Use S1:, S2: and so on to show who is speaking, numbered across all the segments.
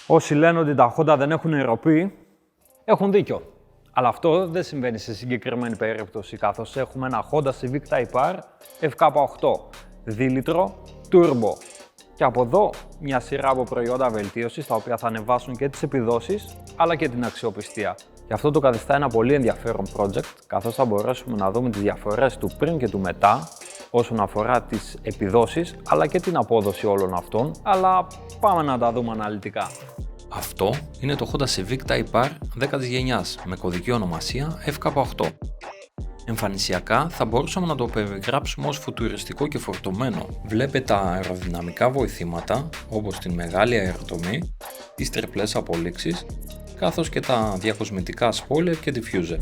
S1: Όσοι λένε ότι τα Honda δεν έχουν αεροπή, έχουν δίκιο. Αλλά αυτό δεν συμβαίνει σε συγκεκριμένη περίπτωση, καθώς έχουμε ένα Honda Civic Type R FK8, 2 λίτρο, turbo. Και από εδώ μια σειρά από προϊόντα βελτίωσης, τα οποία θα ανεβάσουν και τις επιδόσεις, αλλά και την αξιοπιστία. Γι' αυτό το καθιστά ένα πολύ ενδιαφέρον project, καθώς θα μπορέσουμε να δούμε τις διαφορές του πριν και του μετά, όσον αφορά τις επιδόσεις, αλλά και την απόδοση όλων αυτών, αλλά πάμε να τα δούμε αναλυτικά.
S2: Αυτό είναι το Honda Civic Type R 10ης γενιάς με κωδική ονομασία FK8. Εμφανισιακά θα μπορούσαμε να το περιγράψουμε ως φουτουριστικό και φορτωμένο. Βλέπετε τα αεροδυναμικά βοηθήματα όπως την μεγάλη αεροτομή, τις τριπλές απολύξεις, καθώς και τα διακοσμητικά spoiler και diffuser.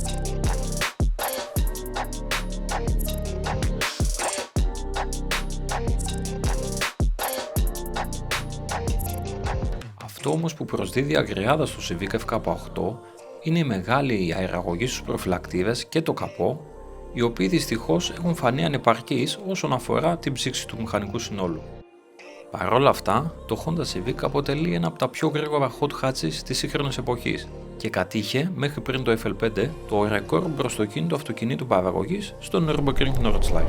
S2: Αυτό όμως που προσδίδει αγριάδα στο Civic FK8 είναι η μεγάλη αεραγωγή στους προφυλακτήρες και το καπό, οι οποίοι δυστυχώς έχουν φανεί ανεπαρκείς όσον αφορά την ψήξη του μηχανικού συνόλου. Παρ' όλα αυτά, το Honda Civic αποτελεί ένα από τα πιο γρήγορα hot hatches της σύγχρονης εποχής και κατήχε μέχρι πριν το FL5 το ρεκόρ μπροστοκίνητου αυτοκινήτου παραγωγής στο Nürburgring Nordschleife.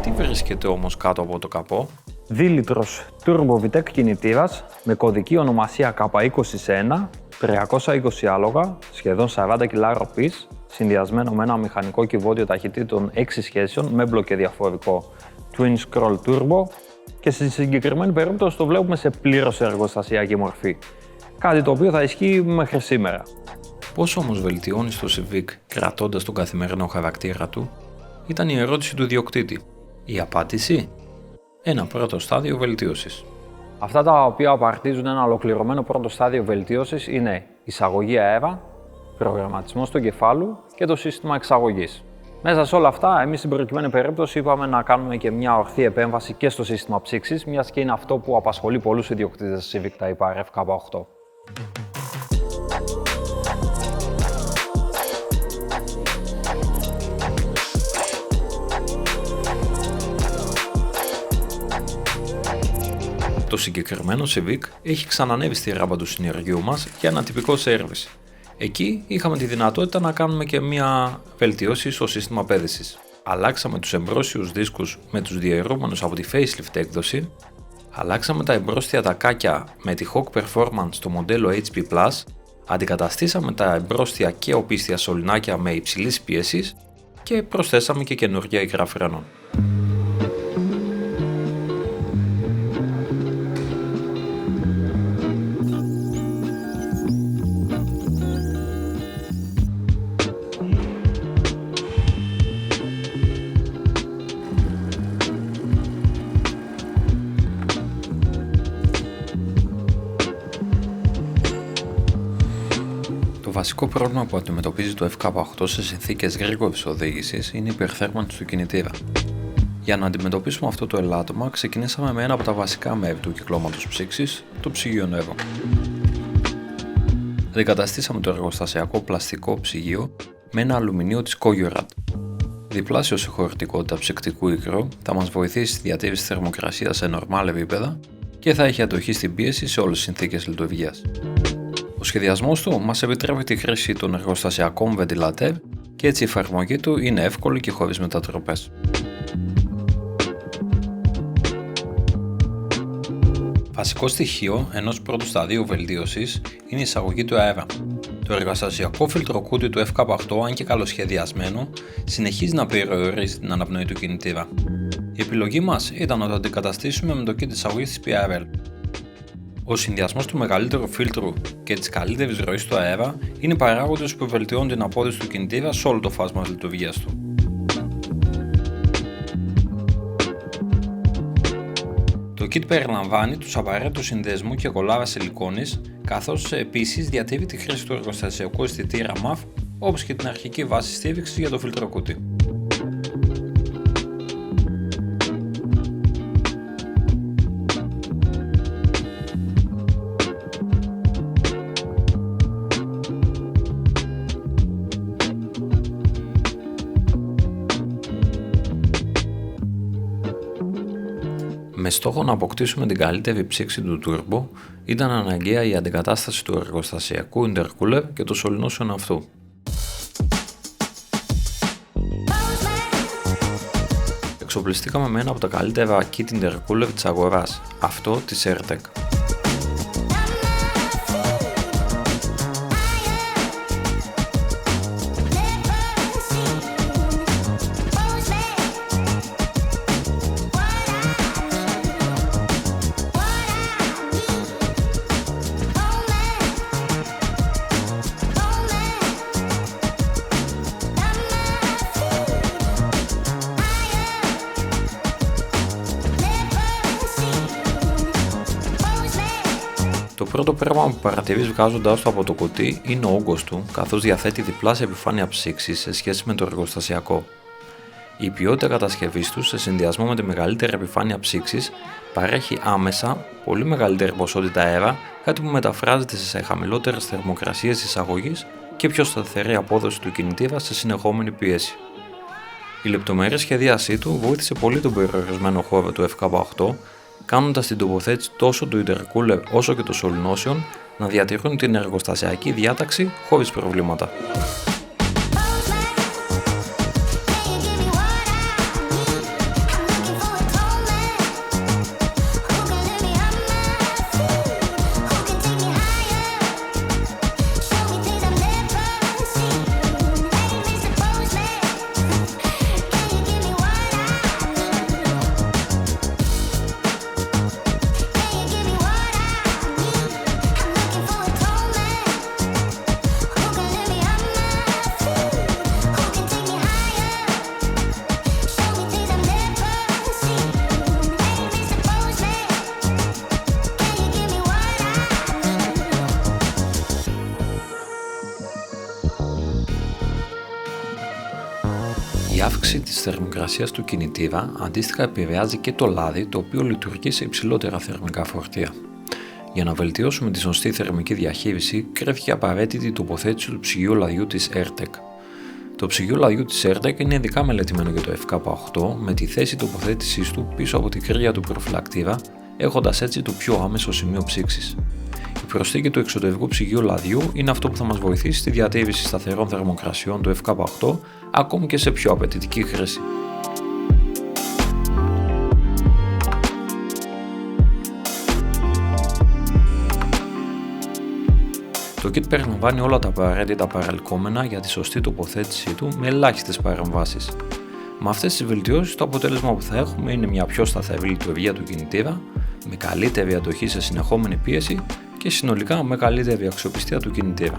S2: Τι βρίσκεται όμως κάτω από το καπό?
S1: 2 λίτρος Turbo VTEC κινητήρας με κωδική ονομασία K20 320 άλογα, σχεδόν 40 κιλά ροπής, συνδυασμένο με ένα μηχανικό κυβότιο ταχυτήτων 6 σχέσεων με μπλοκέ διαφορικό Twin Scroll Turbo και στη συγκεκριμένη περίπτωση το βλέπουμε σε πλήρως εργοστασιακή μορφή. Κάτι το οποίο θα ισχύει μέχρι σήμερα.
S2: Πώς όμως βελτιώνει το Civic κρατώντας τον καθημερινό χαρακτήρα του? Ήταν η ερώτηση του ιδιοκτήτη. Η απάντηση? Ένα πρώτο στάδιο βελτίωσης.
S1: Αυτά τα οποία απαρτίζουν ένα ολοκληρωμένο πρώτο στάδιο βελτίωσης είναι εισαγωγή αέρα, προγραμματισμός του εγκεφάλου και το σύστημα εξαγωγής. Μέσα σε όλα αυτά, εμείς στην προκειμένη περίπτωση είπαμε να κάνουμε και μια ορθή επέμβαση και στο σύστημα ψήξης, μιας και είναι αυτό που απασχολεί πολλούς ιδιοκτήτες Civic Type R FK8.
S2: Το συγκεκριμένο Civic έχει ξανανέβει στη ράμπα του συνεργείου μας για ένα τυπικό σέρβις. Εκεί είχαμε τη δυνατότητα να κάνουμε και μια βελτίωση στο σύστημα πέδησης. Αλλάξαμε τους εμπρόσιους δίσκους με τους διαιρούμενους από τη facelift έκδοση, αλλάξαμε τα εμπρόστια τακάκια με τη Hawk Performance στο μοντέλο HP+, αντικαταστήσαμε τα εμπρόστια και οπίστια σωληνάκια με υψηλής πίεσης και προσθέσαμε και καινούργια υγρά φρένων. Το βασικό πρόβλημα που αντιμετωπίζει το FK8 σε συνθήκες γρήγορης οδήγησης είναι η υπερθέρμανση του κινητήρα. Για να αντιμετωπίσουμε αυτό το ελάττωμα, ξεκινήσαμε με ένα από τα βασικά μέρη του κυκλώματος ψήξης, το ψυγείο νεύρο. Αντικαταστήσαμε το εργοστασιακό πλαστικό ψυγείο με ένα αλουμινίο της Coyorat. Διπλάσιο σε χωρητικότητα ψυκτικού υγρού θα μας βοηθήσει στη διατήρηση θερμοκρασίας σε νορμάλ επίπεδα και θα έχει αντοχή στην πίεση σε όλες τις συνθήκες λειτουργίας. Ο σχεδιασμός του μας επιτρέπει τη χρήση των εργοστασιακών βεντιλατέρ και έτσι η εφαρμογή του είναι εύκολη και χωρίς μετατροπές. Βασικό στοιχείο ενός πρώτου σταδίου βελτίωσης είναι η εισαγωγή του αέρα. Το εργοστασιακό φιλτροκούτι του FK8, αν και καλοσχεδιασμένο, συνεχίζει να περιορίζει την αναπνοή του κινητήρα. Η επιλογή μας ήταν να το αντικαταστήσουμε με το kit εισαγωγής της PRL. Ο συνδυασμός του μεγαλύτερου φίλτρου και της καλύτερης ροής του αέρα είναι παράγοντες που βελτιώνουν την απόδοση του κινητήρα σε όλο το φάσμα λειτουργίας του. Το kit περιλαμβάνει τους απαραίτητους συνδεσμού και κολλάρα σιλικόνης, καθώς επίσης διατηρεί τη χρήση του εργοστασιακού αισθητήρα MAF, όπως και την αρχική βάση στήριξης για το φιλτροκούτι. Με στόχο να αποκτήσουμε την καλύτερη ψήξη του turbo, ήταν αναγκαία η αντικατάσταση του εργοστασιακού intercooler και των σωληνώσεων αυτού. Εξοπλιστήκαμε με ένα από τα καλύτερα kit intercooler της αγοράς, αυτό της Airtec. Το πρώτο πράγμα που παρατηρείς βγάζοντάς το από το κουτί είναι ο όγκος του, καθώς διαθέτει διπλάσια επιφάνεια ψήξης σε σχέση με το εργοστασιακό. Η ποιότητα κατασκευής του, σε συνδυασμό με τη μεγαλύτερη επιφάνεια ψήξης, παρέχει άμεσα πολύ μεγαλύτερη ποσότητα αέρα, κάτι που μεταφράζεται σε χαμηλότερες θερμοκρασίες εισαγωγής και πιο σταθερή απόδοση του κινητήρα σε συνεχόμενη πίεση. Η λεπτομερή σχεδίασή του βοήθησε πολύ τον περιορισμένο χώρο του FK8, κάνοντας την τοποθέτηση τόσο του intercooler όσο και των σωληνώσεων να διατηρούν την εργοστασιακή διάταξη χωρίς προβλήματα. Η αύξηση της θερμοκρασίας του κινητήρα αντίστοιχα επηρεάζει και το λάδι, το οποίο λειτουργεί σε υψηλότερα θερμικά φορτία. Για να βελτιώσουμε τη σωστή θερμική διαχείριση, κρίθηκε απαραίτητη η τοποθέτηση του ψυγείου λαδιού της Airtec. Το ψυγείο λαδιού της Airtec είναι ειδικά μελετημένο για το FK8 με τη θέση τοποθέτησής του πίσω από την κρύα του προφυλακτήρα, έχοντας έτσι το πιο άμεσο σημείο ψήξης. Η προσθήκη του εξωτερικού ψυγείου λαδιού είναι αυτό που θα μας βοηθήσει στη διατήρηση σταθερών θερμοκρασιών του FK8, ακόμη και σε πιο απαιτητική χρήση. Το kit περιλαμβάνει όλα τα απαραίτητα παρελκόμενα για τη σωστή τοποθέτησή του με ελάχιστες παρεμβάσεις. Με αυτές τις βελτιώσεις, το αποτέλεσμα που θα έχουμε είναι μια πιο σταθερή λειτουργία του κινητήρα, με καλύτερη αντοχή σε συνεχόμενη πίεση και συνολικά με καλύτερη αξιοπιστία του κινητήρα.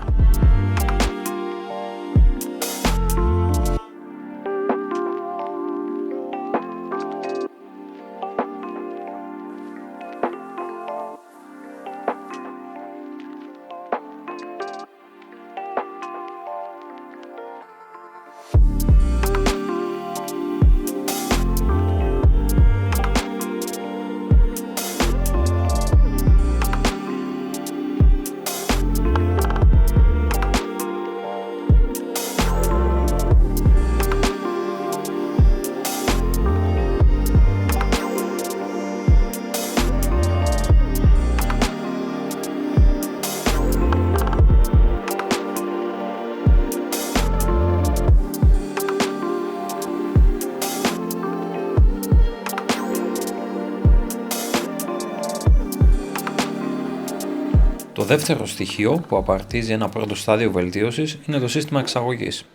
S2: Το δεύτερο στοιχείο που απαρτίζει ένα πρώτο στάδιο βελτίωσης είναι το σύστημα εξαγωγής.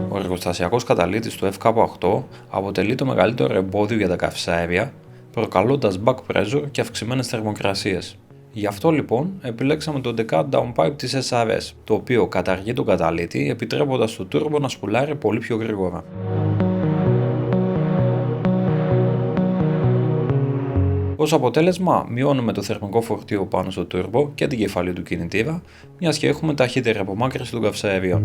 S2: Ο εργοστασιακός καταλύτης του FK8 αποτελεί το μεγαλύτερο εμπόδιο για τα καυσαέρια, προκαλώντας back pressure και αυξημένες θερμοκρασίες. Γι' αυτό λοιπόν επιλέξαμε το Decad Downpipe της SRS, το οποίο καταργεί τον καταλύτη επιτρέποντας το turbo να σπουλάρει πολύ πιο γρήγορα. Ως αποτέλεσμα, μειώνουμε το θερμικό φορτίο πάνω στο turbo και την κεφαλή του κινητήρα, μιας και έχουμε ταχύτερη απομάκρυνση των καυσαερίων.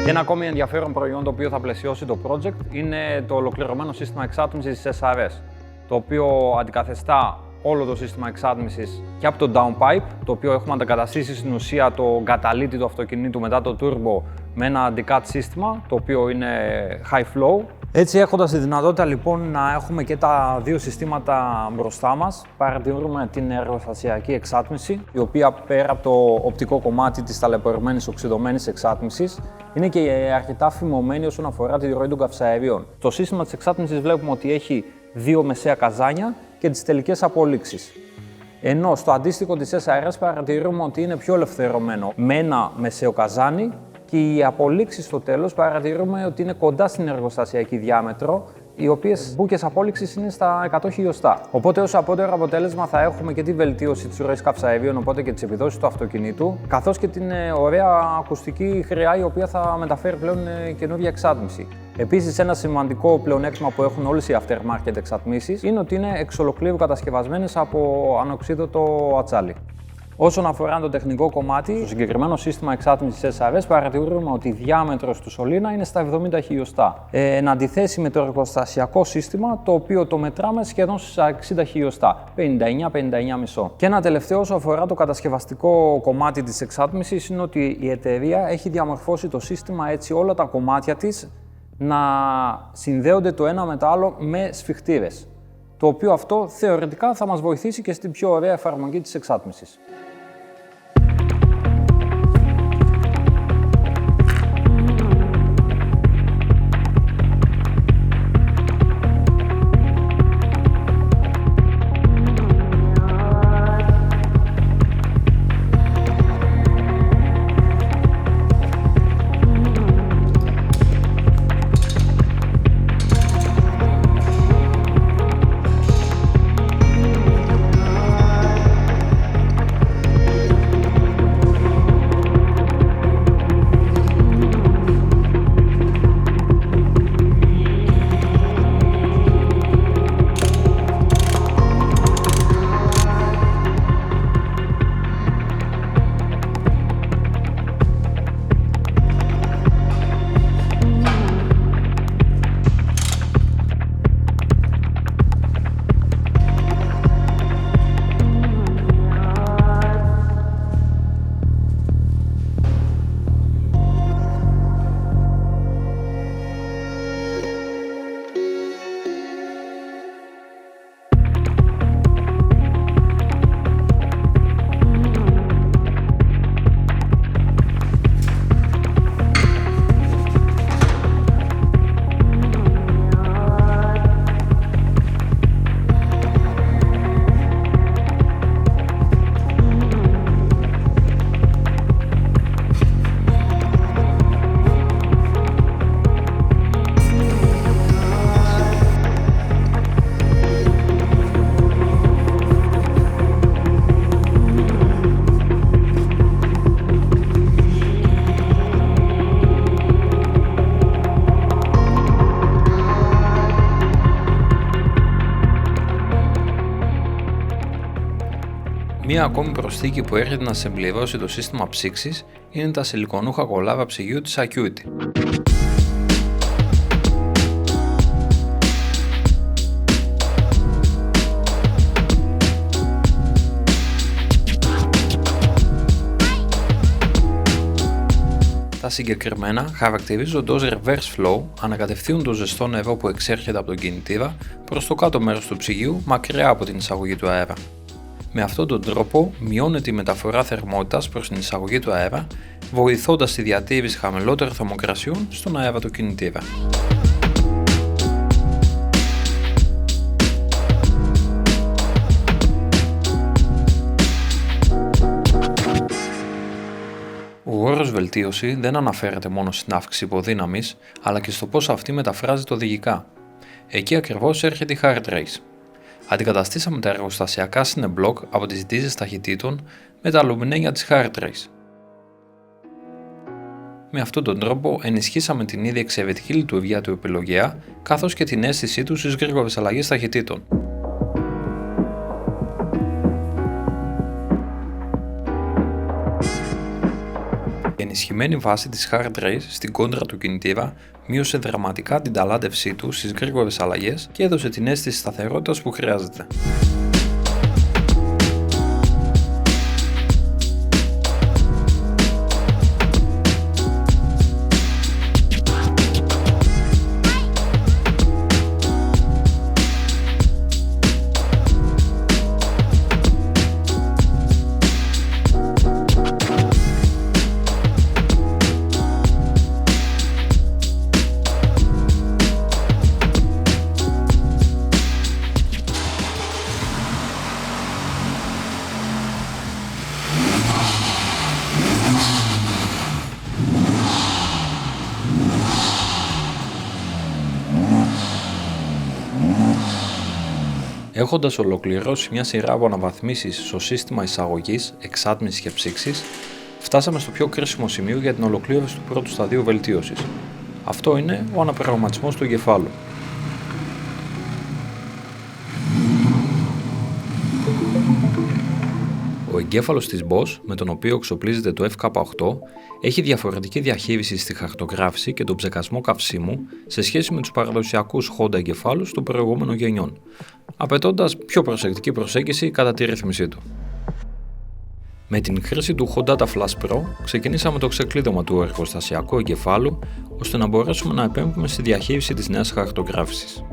S1: Και ένα ακόμη ενδιαφέρον προϊόν το οποίο θα πλαισιώσει το project είναι το ολοκληρωμένο σύστημα εξάτμισης SRS, το οποίο αντικαθεστά όλο το σύστημα εξάτμισης και από το downpipe, το οποίο έχουμε αντικαταστήσει στην ουσία το καταλύτη του αυτοκινήτου μετά το turbo με ένα decat σύστημα, το οποίο είναι high flow. Έτσι, έχοντας τη δυνατότητα λοιπόν να έχουμε και τα δύο συστήματα μπροστά μας, παρατηρούμε την εργοστασιακή εξάτμιση, η οποία πέρα από το οπτικό κομμάτι της ταλαιπωρημένης οξυδωμένης εξάτμισης, είναι και αρκετά φημωμένη όσον αφορά τη ροή των καυσαερίων. Το σύστημα της εξάτμισης βλέπουμε ότι έχει δύο μεσαία καζάνια και τις τελικές απολύξεις. Ενώ στο αντίστοιχο της SRS παρατηρούμε ότι είναι πιο ελευθερωμένο με ένα μεσαίο καζάνι και οι απολύξεις στο τέλος παρατηρούμε ότι είναι κοντά στην εργοστασιακή διάμετρο, οι οποίες μπούκες απόλυξης είναι στα 100 χιλιοστά. Οπότε ως απότερο αποτέλεσμα θα έχουμε και τη βελτίωση της ροής καυσαερίων, οπότε και τις επιδόσεις του αυτοκινήτου, καθώς και την ωραία ακουστική χρειά η οποία θα μεταφέρει πλέον καινούργια εξάτμιση. Επίσης, ένα σημαντικό πλεονέκτημα που έχουν όλες οι aftermarket εξατμίσεις είναι ότι είναι εξ ολοκλήρου κατασκευασμένες από ανοξίδωτο ατσάλι. Όσον αφορά το τεχνικό κομμάτι, στο συγκεκριμένο σύστημα εξάτμισης SRS παρατηρούμε ότι η διάμετρος του σωλήνα είναι στα 70 χιλιοστά. Εν αντιθέσει με το εργοστασιακό σύστημα, το οποίο το μετράμε σχεδόν στα 60 χιλιοστά, 59-59,5. Και ένα τελευταίο όσο αφορά το κατασκευαστικό κομμάτι της εξάτμισης είναι ότι η εταιρεία έχει διαμορφώσει το σύστημα έτσι όλα τα κομμάτια της να συνδέονται το ένα με το άλλο με σφιχτήρες. Το οποίο αυτό θεωρητικά θα μας βοηθήσει και στην πιο ωραία εφαρμογή της εξάτμισης.
S2: Μία ακόμη προσθήκη που έρχεται να συμπληρώσει το σύστημα ψήξης είναι τα σιλικονούχα κολλάβα ψυγείου της Acuity. Τα συγκεκριμένα χαρακτηρίζονται ως reverse flow, ανακατευθύνουν το ζεστό νερό που εξέρχεται από τον κινητήρα προς το κάτω μέρος του ψυγείου μακριά από την εισαγωγή του αέρα. Με αυτόν τον τρόπο μειώνεται η μεταφορά θερμότητας προς την εισαγωγή του αέρα, βοηθώντας τη διατήρηση χαμηλότερων θερμοκρασιών στον αέρα του κινητήρα. Ο όρος βελτίωση δεν αναφέρεται μόνο στην αύξηση υποδύναμης, αλλά και στο πώς αυτή μεταφράζεται οδηγικά. Εκεί ακριβώς έρχεται η Hard Race. Αντικαταστήσαμε τα εργοστασιακά συνεμπλοκ από τις δίζες ταχυτήτων με τα αλουμινένια της Hard Race. Με αυτόν τον τρόπο ενισχύσαμε την ίδια εξαιρετική λειτουργία του επιλογέα, καθώς και την αίσθησή του στις γρήγορες αλλαγές ταχυτήτων. Η ενισχυμένη βάση της hard race στην κόντρα του κινητήρα μείωσε δραματικά την ταλάντευσή του στις γρήγορες αλλαγές και έδωσε την αίσθηση σταθερότητας που χρειάζεται. Έχοντας ολοκληρώσει μια σειρά από αναβαθμίσεις στο σύστημα εισαγωγής, εξάτμισης και ψήξης, φτάσαμε στο πιο κρίσιμο σημείο για την ολοκλήρωση του πρώτου σταδίου βελτίωσης. Αυτό είναι ο αναπραγματισμός του εγκεφάλου. Ο εγκέφαλος της BOSS, με τον οποίο εξοπλίζεται το FK8, έχει διαφορετική διαχείριση στη χαρτογράφηση και τον ψεκασμό καυσίμου σε σχέση με τους παραδοσιακούς Honda εγκεφάλους των προηγούμενων γενιών, απαιτώντας πιο προσεκτική προσέγγιση κατά τη ρύθμισή του. Με την χρήση του Honda Data Flash Pro ξεκινήσαμε το ξεκλείδωμα του εργοστασιακού εγκεφάλου ώστε να μπορέσουμε να επέμβουμε στη διαχείριση της νέας χαρτογράφησης.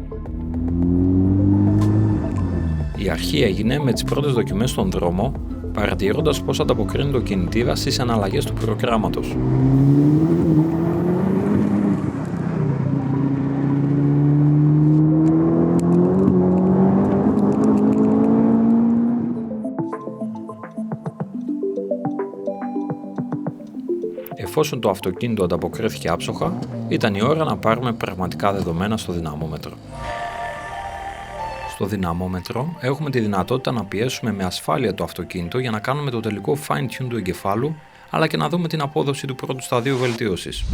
S2: Η αρχή έγινε με τις πρώτες δοκιμές στον δρόμο, παρατηρώντας πώς ανταποκρίνει το κινητήρα στις αναλλαγές του προγράμματος. Εφόσον το αυτοκίνητο ανταποκρίθηκε άψογα, ήταν η ώρα να πάρουμε πραγματικά δεδομένα στο δυναμόμετρο. Στο δυναμόμετρο έχουμε τη δυνατότητα να πιέσουμε με ασφάλεια το αυτοκίνητο για να κάνουμε το τελικό fine-tune του εγκεφάλου, αλλά και να δούμε την απόδοση του πρώτου σταδίου βελτίωσης.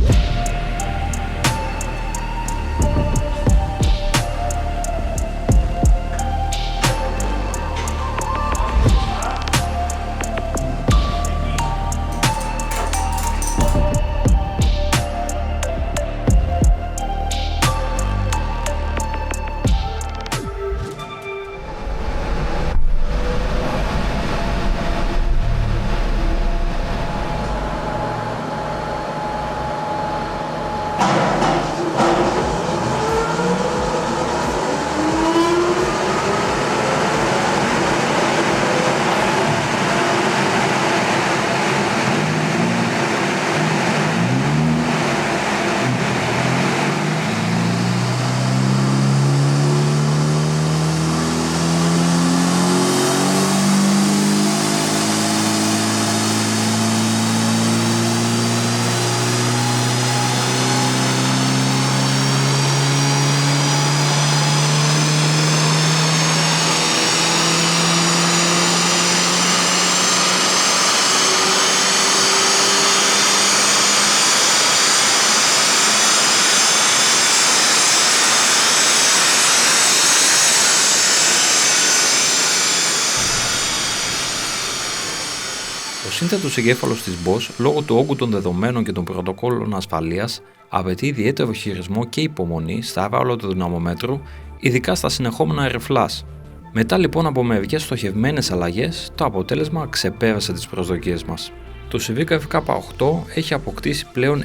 S2: Ο σύνθετος εγκέφαλος της BOSS, λόγω του όγκου των δεδομένων και των πρωτοκόλων ασφαλείας, απαιτεί ιδιαίτερο χειρισμό και υπομονή στα άβαλα του δυναμομέτρου, ειδικά στα συνεχόμενα reflash. Μετά λοιπόν από μερικές στοχευμένες αλλαγές, το αποτέλεσμα ξεπέρασε τις προσδοκίες μας. Το Civic FK8 έχει αποκτήσει πλέον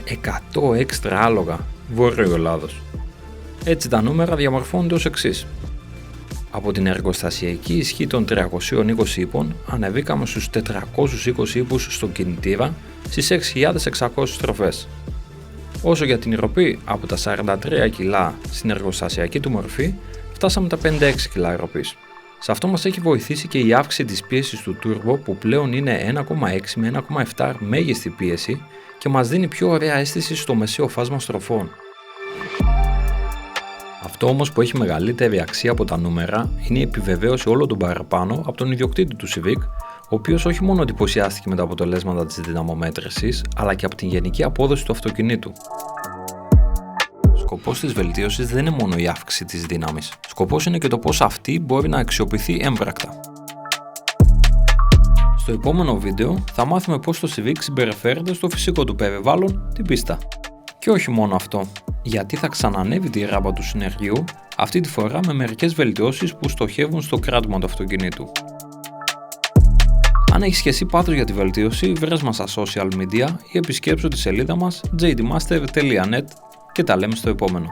S2: 100 έξτρα άλογα, Βόρειο Ελλάδος. Έτσι τα νούμερα διαμορφώνονται ως εξής. Από την εργοστασιακή ισχύ των 320 ύπων ανεβήκαμε στους 420 ύπους στον κινητήρα στις 6.600 στροφές. Όσο για την ροπή, από τα 43 κιλά στην εργοστασιακή του μορφή φτάσαμε τα 56 κιλά ροπής. Σε αυτό μας έχει βοηθήσει και η αύξηση της πίεσης του turbo που πλέον είναι 1,6 με 1,7 μέγιστη πίεση και μας δίνει πιο ωραία αίσθηση στο μεσαίο φάσμα στροφών. Αυτό όμως που έχει μεγαλύτερη αξία από τα νούμερα είναι η επιβεβαίωση όλων των παραπάνω από τον ιδιοκτήτη του Civic, ο οποίος όχι μόνο εντυπωσιάστηκε με τα αποτελέσματα της δυναμομέτρησης, αλλά και από την γενική απόδοση του αυτοκινήτου. Σκοπός της βελτίωσης δεν είναι μόνο η αύξηση της δύναμης. Σκοπός είναι και το πώς αυτή μπορεί να αξιοποιηθεί έμπρακτα. Στο επόμενο βίντεο θα μάθουμε πώς το Civic συμπεριφέρεται στο φυσικό του περιβάλλον, την πίστα. Και όχι μόνο αυτό, γιατί θα ξανανεύει τη ράμπα του συνεργείου, αυτή τη φορά με μερικές βελτιώσεις που στοχεύουν στο κράτημα του αυτοκινήτου. Αν έχεις και εσύ πάθος για τη βελτίωση, βρες μας στα social media ή επισκέψου τη σελίδα μας jdmaster.net και τα λέμε στο επόμενο.